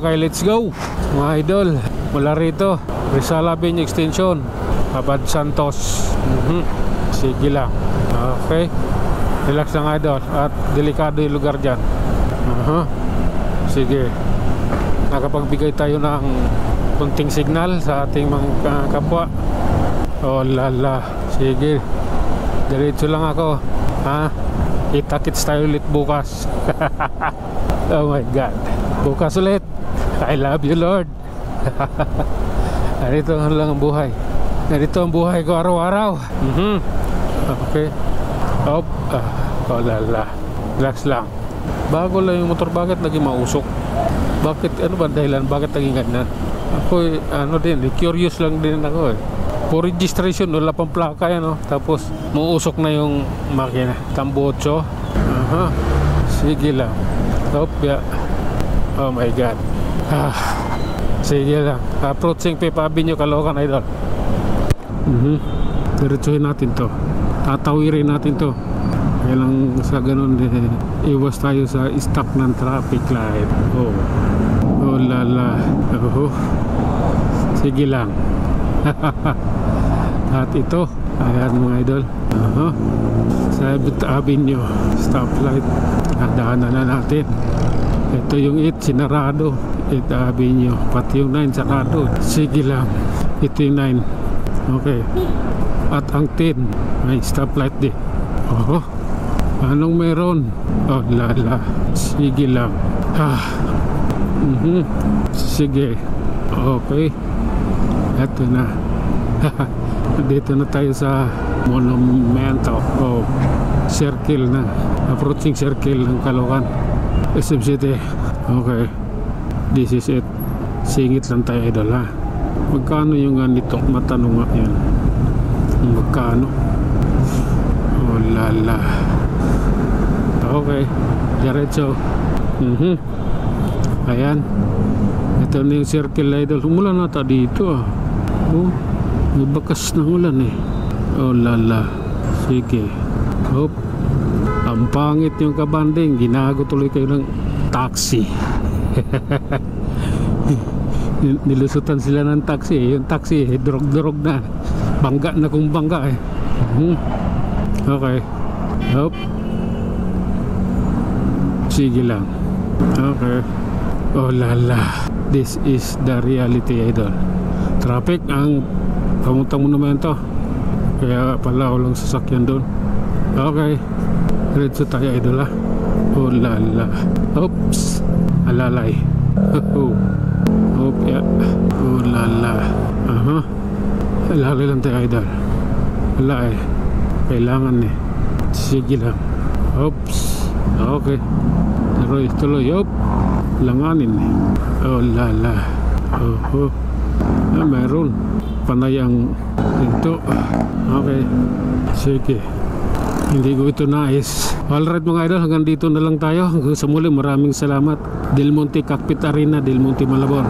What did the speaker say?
Okay, let's go mga idol. Mula rito, Rizal Avenue Extension, Abad Santos. Sige lang. Okay, relax lang idol. At delikado yung lugar dyan. Sige, nakapagbigay tayo ng kunting signal sa ating mga kapwa. Oh lala. Sige, diretso lang ako. Kita-kits tayo ulit bukas. Oh my God, bukas ulit. I love you Lord. Ganito lang ang buhay. Ganito ang buhay ko araw-araw. Okay. Oh lala. Relax lang. Bago lang yung motor, bakit naging mausok? Bakit, ano ba dahilan? Bakit naging ganyan? Ako, curious lang din ako eh. For registration, wala pang plaka yan, tapos, muusok na yung makina. Tambocho. Sige lang. Oh my God. Sige lang. Approaching Fifth Avenue, Caloocan, idol. Diretsuhin natin to. Tatawirin natin to. Kailang sa ganun iwas tayo sa stuck ng traffic light. Oh lala. Sige lang. At ito, ayan mga idol, sa Fifth Avenue stoplight. Daanan na natin. Ito yung 8 sinarado, 8th Avenue, pati yung 9 sarado. Sige lang. Ito yung 9. Okay. At ang 10 may stoplight din. Anong meron? Oh lala. Sige lang. Sige. Okay. Ito na. Dito na tayo sa monumento o circle na. Approaching circle ng Caloocan, SM City. Okay. This is it. Singit lang tayo idol ha. Magkano yung ganito? Matanong nga yan. Magkano? Oh lala. Okay, diretso. Ayan. Ito na yung circle idol. Umulan nata dito may bakas ng ulan eh. Oh lala. Sige. Ang pangit yung kabanding. Ginago tuloy kayo ng taxi. Nilusutan sila ng taxi. Yung taxi durog-durog na. Bangga na kung bangga eh. Okay. Sige lang. Okay. Oh lala. This is the reality idol. Traffic ang pamuntang monumento. Kaya pala walang sasakyan doon. Okay. Diretso tayo idol ha. Oh lala. Oops. Alalay. Yeah. Oh lala. Alalay lang tayo idol. Wala eh. Kailangan eh. Sige lang. Oops. Okay. Tuloy. Langanin. Oh lala. Meron. Panay ang ito. Okay. Sige. Hindi ko ito nais. Alright mga idol, hanggang dito na lang tayo. Hanggang sa muli, maraming salamat. Del Monte Cockpit Arena, Del Monte, Malabon.